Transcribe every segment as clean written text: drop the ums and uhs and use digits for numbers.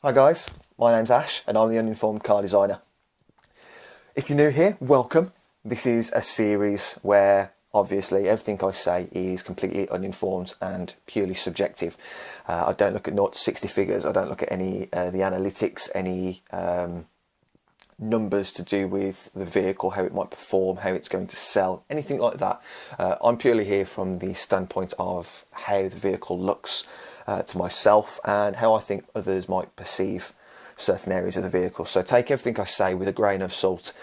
Hi guys, my name's Ash and I'm the Uninformed car designer. If you're new here, welcome. This is a series where obviously everything I say is completely uninformed and purely subjective. I don't look at 0 to 60 figures, I don't look at any the analytics, any numbers to do with the vehicle, how it might perform, how it's going to sell, anything like that. I'm purely here from the standpoint of how the vehicle looks to myself and how I think others might perceive certain areas of the vehicle. So take everything I say with a grain of salt.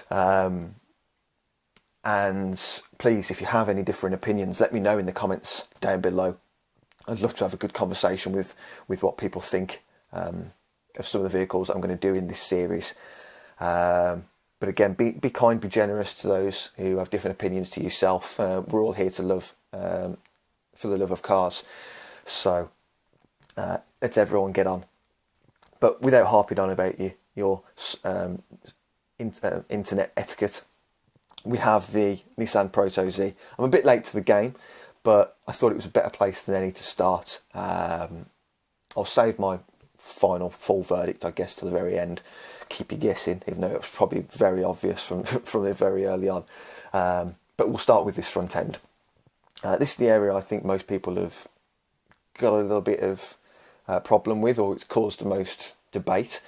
And please, if you have any different opinions, let me know in the comments down below. I'd love to have a good conversation with what people think of some of the vehicles I'm going to do in this series. But again, be kind, be generous to those who have different opinions to yourself. We're all here to love, for the love of cars. So let's everyone get on. But without harping on about your internet etiquette, we have the Nissan Proto Z. I'm a bit late to the game, but I thought it was a better place than any to start. I'll save my final full verdict, I guess, to the very end. Keep you guessing, even though it was probably very obvious from the very early on. But we'll start with this front end. This is the area I think most people have got a little bit of problem with, or it's caused the most debate.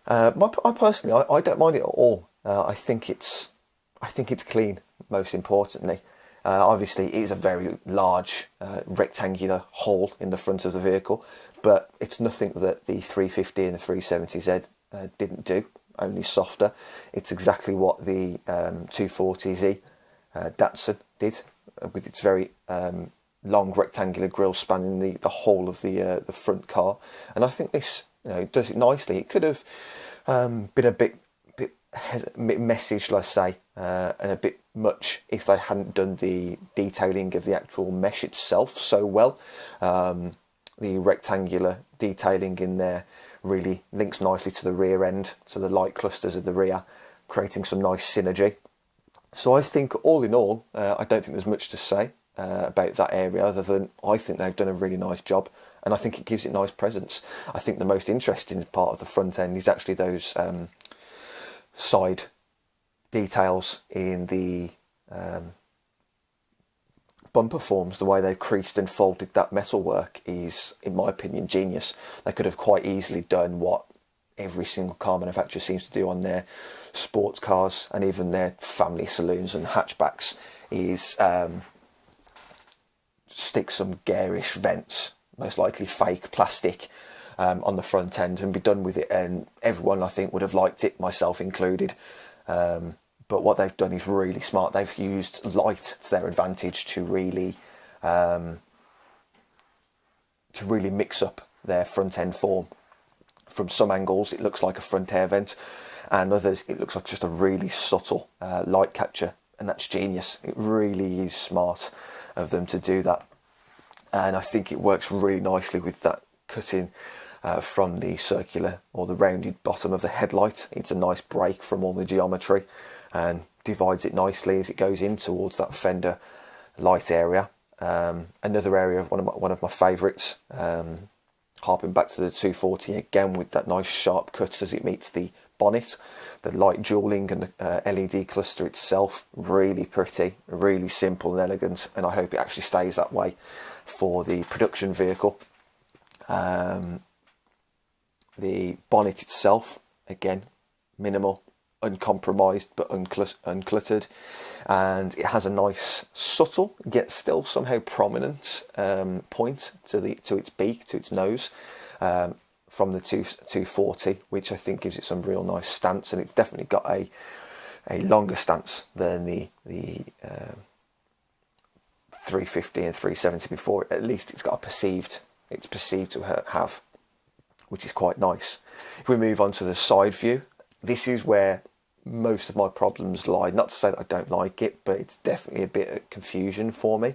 I personally don't mind it at all. I think it's clean, most importantly. Obviously, it is a very large rectangular hole in the front of the vehicle, but it's nothing that the 350 and the 370Z didn't do, only softer. It's exactly what the 240Z Datsun did, with its very long rectangular grille spanning the whole of the front car. And I think this does it nicely. It could have been a bit messy, shall I say, and a bit much if they hadn't done the detailing of the actual mesh itself so well. The rectangular detailing in there really links nicely to the rear end, to the light clusters of the rear, creating some nice synergy. So I think all in all, I don't think there's much to say about that area other than I think they've done a really nice job, and I think it gives it nice presence. I think the most interesting part of the front end is actually those side details in the bumper forms. The way they've creased and folded that metalwork is, in my opinion, genius. They could have quite easily done what every single car manufacturer seems to do on their sports cars and even their family saloons and hatchbacks, is stick some garish vents, most likely fake plastic, on the front end and be done with it, and everyone I think would have liked it, myself included. But what they've done is really smart. They've used light to their advantage to really mix up their front end form. From some angles it looks like a front air vent, and others it looks like just a really subtle light catcher, and that's genius. It really is smart of them to do that, and I think it works really nicely with that cutting from the circular or the rounded bottom of the headlight. It's a nice break from all the geometry and divides it nicely as it goes in towards that fender light area. Another area of one of my favourites, harping back to the 240 again, with that nice sharp cut as it meets the bonnet, the light jewelling and the LED cluster itself, really pretty, really simple and elegant, and I hope it actually stays that way for the production vehicle. The bonnet itself, again, minimal, uncompromised but uncluttered, and it has a nice subtle yet still somehow prominent point to its beak, to its nose, from the 240, which I think gives it some real nice stance, and it's definitely got a longer stance than the 350 and 370 before. At least it's perceived to have, which is quite nice. If we move on to the side view, this is where most of my problems lie. Not to say that I don't like it, but it's definitely a bit of confusion for me.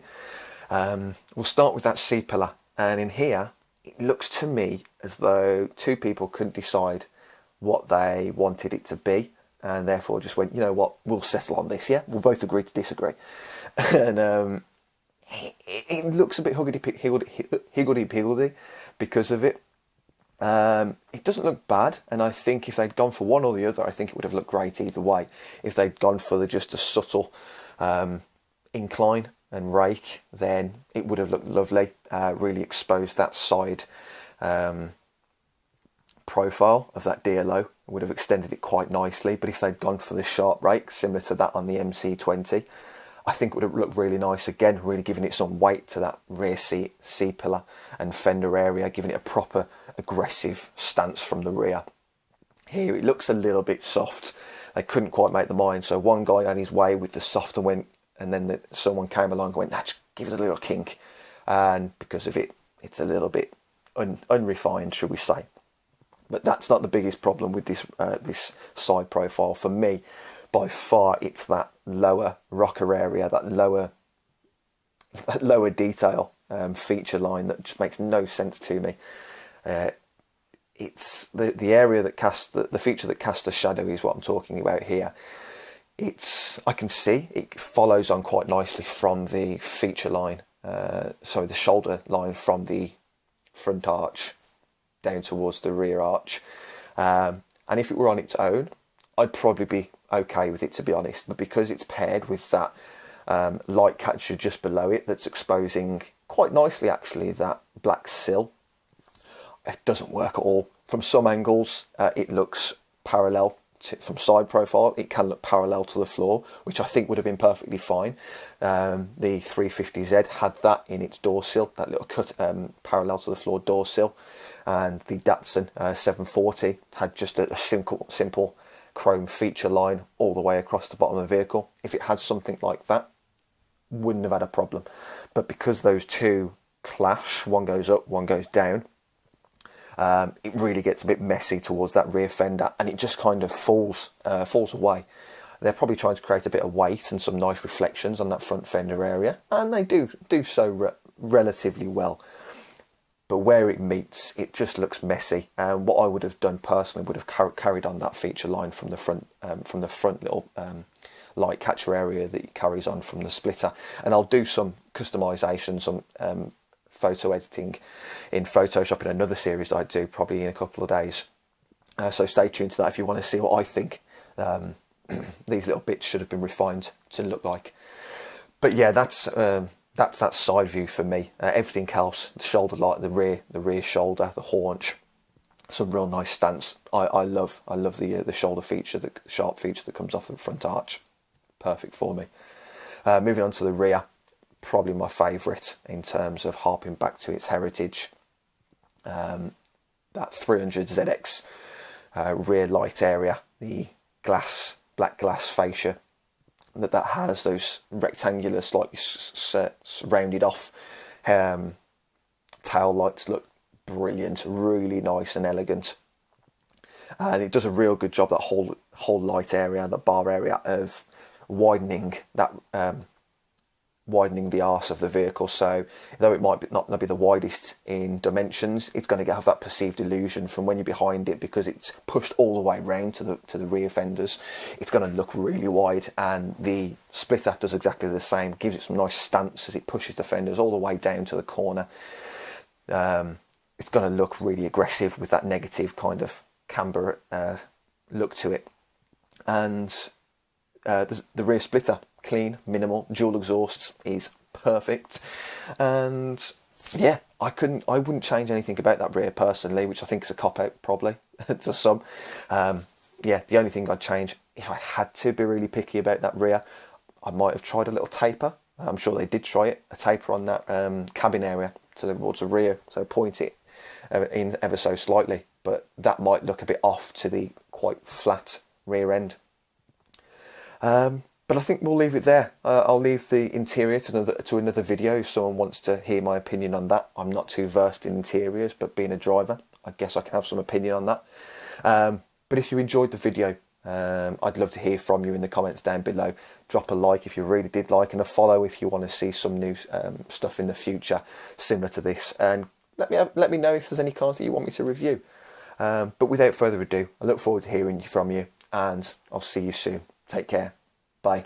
We'll start with that C-pillar, and in here it looks to me as though two people couldn't decide what they wanted it to be, and therefore just went, you know what, we'll settle on this, yeah? We'll both agree to disagree. And it looks a bit higgledy-piggledy because of it. It doesn't look bad, and I think if they'd gone for one or the other, I think it would have looked great either way. If they'd gone for just a subtle incline and rake, then it would have looked lovely, really exposed that side profile of that DLO, would have extended it quite nicely. But if they'd gone for the sharp rake, similar to that on the MC20, I think it would have looked really nice again, really giving it some weight to that rear seat, C-pillar and fender area, giving it a proper aggressive stance from the rear. Here it looks a little bit soft. They couldn't quite make the mind, so one guy had his way with the soft and then someone came along and went, nah, just give it a little kink. And because of it, it's a little bit unrefined, should we say. But that's not the biggest problem with this side profile for me. By far, it's that lower rocker area, that lower detail feature line that just makes no sense to me. It's the area that casts the feature that casts a shadow is what I'm talking about here. I can see it follows on quite nicely from the feature line, the shoulder line from the front arch down towards the rear arch. And if it were on its own, I'd probably be okay with it, to be honest. But because it's paired with that light catcher just below it that's exposing quite nicely actually that black sill, it doesn't work at all. From some angles it looks parallel from side profile, it can look parallel to the floor, which I think would have been perfectly fine. The 350Z had that in its door sill, that little cut parallel to the floor door sill, and the Datsun 740 had just a simple chrome feature line all the way across the bottom of the vehicle. If it had something like that, wouldn't have had a problem. But because those two clash, one goes up, one goes down, it really gets a bit messy towards that rear fender, and it just kind of falls away. They're probably trying to create a bit of weight and some nice reflections on that front fender area, and they do so relatively well. But where it meets, it just looks messy. And what I would have done personally would have carried on that feature line from the front little light catcher area that it carries on from the splitter. And I'll do some customization, some photo editing in Photoshop in another series that I do probably in a couple of days. So stay tuned to that if you want to see what I think these little bits should have been refined to look like. But yeah, that's that side view for me. Everything else, the shoulder light, the rear shoulder, the haunch, some real nice stance. I love the shoulder feature, the sharp feature that comes off the front arch. Perfect for me. Moving on to the rear, probably my favourite in terms of harping back to its heritage. That 300ZX rear light area, the black glass fascia that has those rectangular, slightly rounded off tail lights look brilliant, really nice and elegant. And it does a real good job, that whole light area, that bar area, of widening the arse of the vehicle. So though it might not be the widest in dimensions, it's going to have that perceived illusion from when you're behind it, because it's pushed all the way round to the rear fenders. It's going to look really wide, and the splitter does exactly the same, gives it some nice stance as it pushes the fenders all the way down to the corner. It's going to look really aggressive with that negative kind of camber look to it. And the rear splitter, clean, minimal, dual exhausts, is perfect. And yeah, I wouldn't change anything about that rear personally, which I think is a cop-out probably to some. Yeah, the only thing I'd change, if I had to be really picky about that rear, I might have tried a little taper. I'm sure they did try it, a taper on that cabin area towards the rear, so point it in ever so slightly, but that might look a bit off to the quite flat rear end. But I think we'll leave it there. I'll leave the interior to another video if someone wants to hear my opinion on that. I'm not too versed in interiors, but being a driver, I guess I can have some opinion on that. But if you enjoyed the video, I'd love to hear from you in the comments down below. Drop a like if you really did like, and a follow if you want to see some new stuff in the future similar to this. And let me know if there's any cars that you want me to review. But without further ado, I look forward to hearing from you, and I'll see you soon. Take care. Bye.